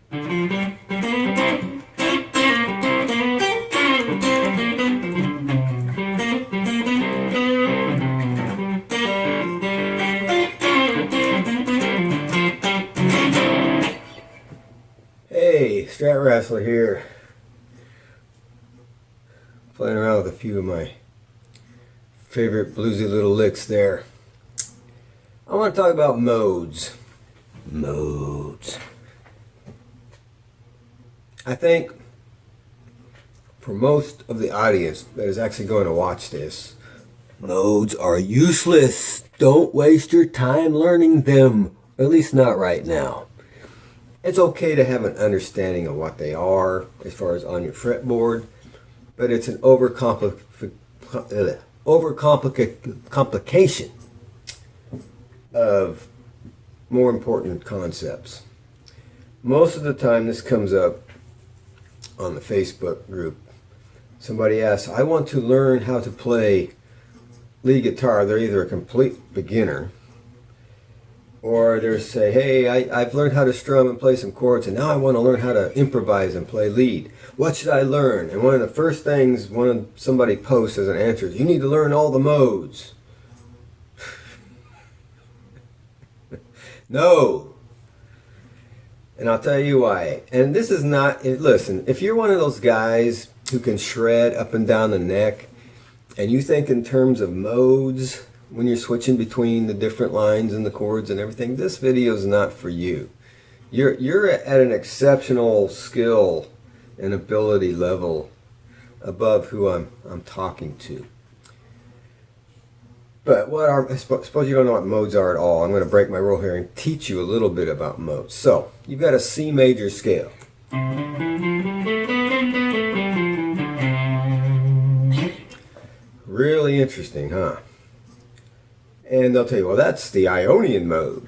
Hey, Stratwrassler here. Playing around with a few of my favorite bluesy little licks there. I want to talk about modes. Modes. I think for most of the audience that is actually going to watch this, modes are useless. Don't waste your time learning them. At least not right now. It's okay to have an understanding of what they are as far as on your fretboard, but it's an overcomplication of more important concepts. Most of the time this comes up on the Facebook group. Somebody asks, I want to learn how to play lead guitar. They're either a complete beginner, or they say, hey, I've learned how to strum and play some chords, and now I want to learn how to improvise and play lead. What should I learn? And one of the first things somebody posts as an answer is, you need to learn all the modes. No. And I'll tell you why. And this is not, listen, if you're one of those guys who can shred up and down the neck, and you think in terms of modes when you're switching between the different lines and the chords and everything, this video is not for you. You're at an exceptional skill and ability level above who I'm talking to. But suppose you don't know what modes are at all. I'm going to break my rule here and teach you a little bit about modes. So, you've got a C major scale. Really interesting, huh? And they'll tell you, well, that's the Ionian mode.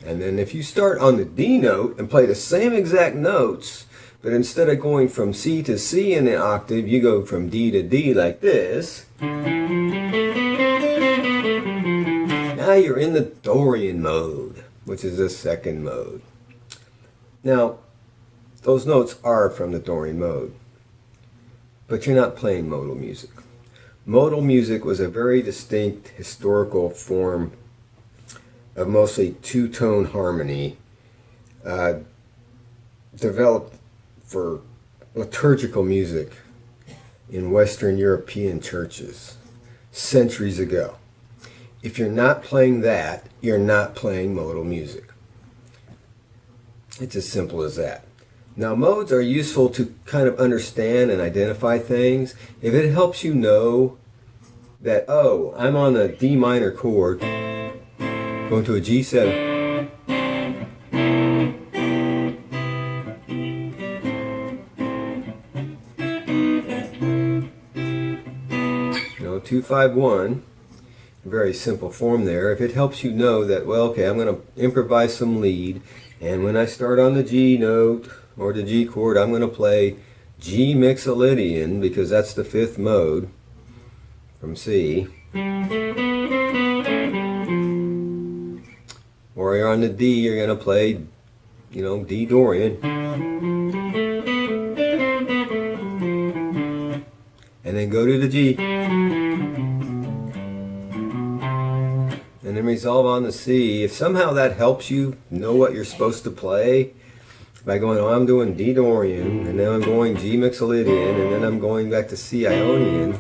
And then if you start on the D note and play the same exact notes, but instead of going from C to C in the octave, you go from D to D like this. Now you're in the Dorian mode, which is the second mode. Now, those notes are from the Dorian mode, but you're not playing modal music. Modal music was a very distinct historical form of mostly two-tone harmony, developed for liturgical music in Western European churches centuries ago. If you're not playing that, you're not playing modal music. It's as simple as that. Now, modes are useful to kind of understand and identify things. If it helps you know that, oh, I'm on a D minor chord, going to a G7. You know, 2-5-1. Very simple form there. If it helps you know that, well, okay, I'm going to improvise some lead, and when I start on the G note or the G chord, I'm going to play G Mixolydian, because that's the fifth mode from C. Or you're on the D, you're going to play, you know, D Dorian. And then go to the G. And then resolve on the C. If somehow that helps you know what you're supposed to play, by going, oh, I'm doing D Dorian, and then I'm going G Mixolydian, and then I'm going back to C Ionian.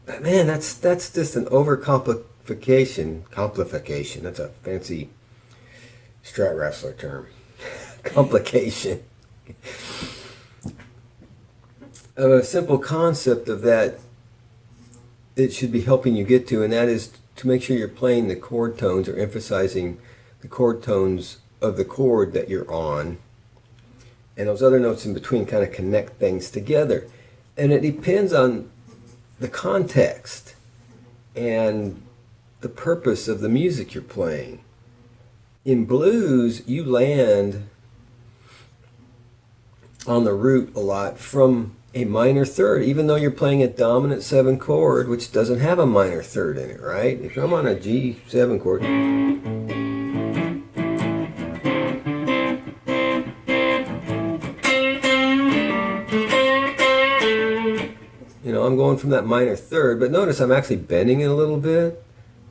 But man, that's just an overcomplication. Complication. That's a fancy Stratwrassler term. Complication. A simple concept of that it should be helping you get to, and that is to make sure you're playing the chord tones or emphasizing the chord tones of the chord that you're on, and those other notes in between kind of connect things together. And it depends on the context and the purpose of the music you're playing. In blues, you land on the root a lot from a minor third, even though you're playing a dominant 7 chord, which doesn't have a minor third in it, right? If I'm on a G7 chord, I'm going from that minor third, but notice I'm actually bending it a little bit.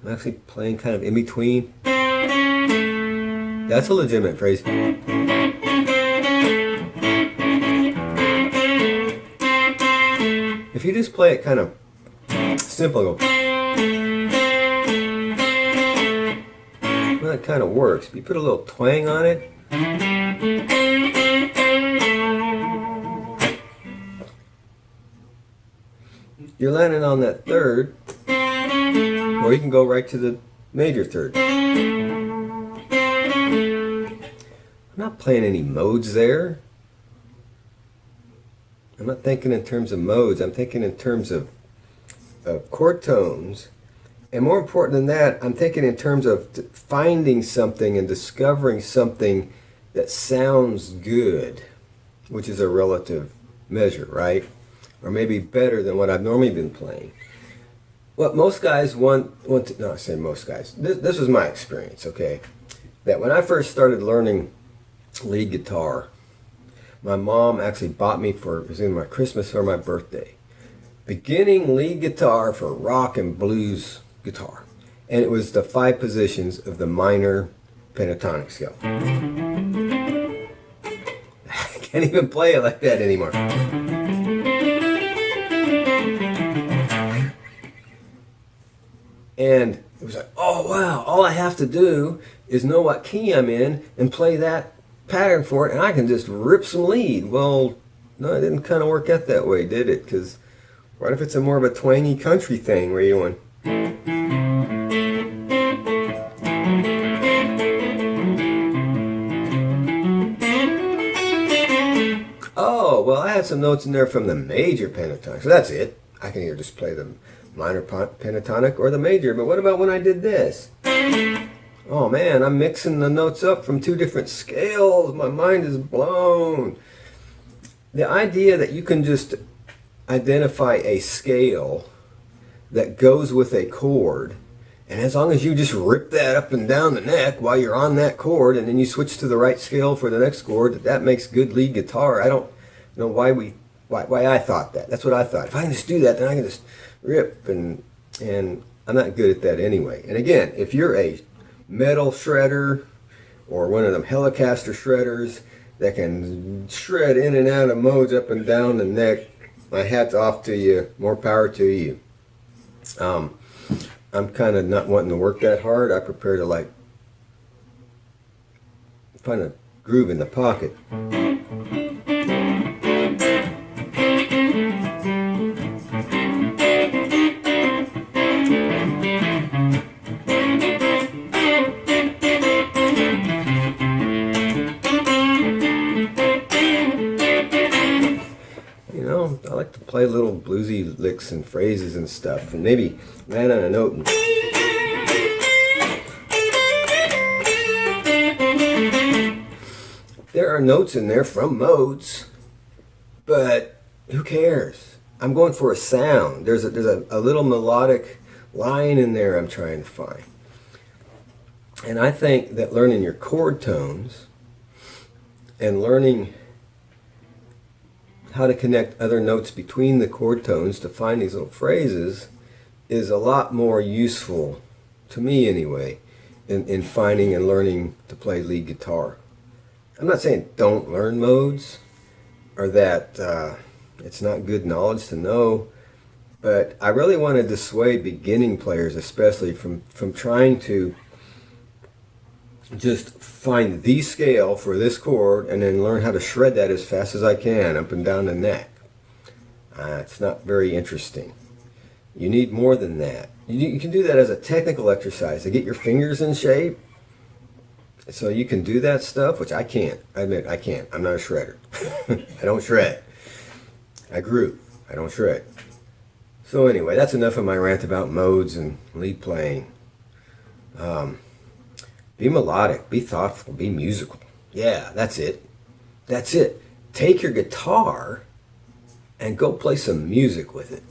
I'm actually playing kind of in between. That's a legitimate phrase. If you just play it kind of simple, go, well, it kind of works. If you put a little twang on it, you're landing on that third, or you can go right to the major third. I'm not playing any modes there. I'm not thinking in terms of modes. I'm thinking in terms of chord tones. And more important than that, I'm thinking in terms of finding something and discovering something that sounds good, which is a relative measure, right? Or maybe better than what I've normally been playing. What most guys want to, no, I say most guys, this was my experience, okay? That when I first started learning lead guitar, my mom actually bought me it was in my Christmas or my birthday, beginning lead guitar for rock and blues guitar. And it was the 5 positions of the minor pentatonic scale. I can't even play it like that anymore. And it was like, oh wow, all I have to do is know what key I'm in and play that pattern for it, and I can just rip some lead. Well, no, it didn't kind of work out that way, did it? Because what if it's a more of a twangy country thing where you went, oh, well, I had some notes in there from the major pentatonic, so that's it. I can either just play the minor pentatonic or the major, but what about when I did this? Oh man, I'm mixing the notes up from 2 different scales. My mind is blown. The idea that you can just identify a scale that goes with a chord, and as long as you just rip that up and down the neck while you're on that chord, and then you switch to the right scale for the next chord, that makes good lead guitar. I don't know why I thought that. That's what I thought. If I can just do that, then I can just rip, and I'm not good at that anyway. And again, if you're a metal shredder or one of them Helicaster shredders that can shred in and out of modes up and down the neck, my hat's off to you. More power to you. I'm kind of not wanting to work that hard. I prefer to like find a groove in the pocket. I like to play little bluesy licks and phrases and stuff, and maybe land on a note. And there are notes in there from modes, but who cares? I'm going for a sound. There's a little melodic line in there I'm trying to find. And I think that learning your chord tones and learning how to connect other notes between the chord tones to find these little phrases is a lot more useful, to me anyway, in finding and learning to play lead guitar. I'm not saying don't learn modes or that it's not good knowledge to know, but I really want to dissuade beginning players especially from trying to just find the scale for this chord and then learn how to shred that as fast as I can up and down the neck. It's not very interesting. You need more than that. You can do that as a technical exercise to get your fingers in shape. So you can do that stuff, which I can't. I admit I can't. I'm not a shredder. I don't shred. I groove. I don't shred. So anyway, that's enough of my rant about modes and lead playing. Be melodic, be thoughtful, be musical. Yeah, that's it. That's it. Take your guitar and go play some music with it.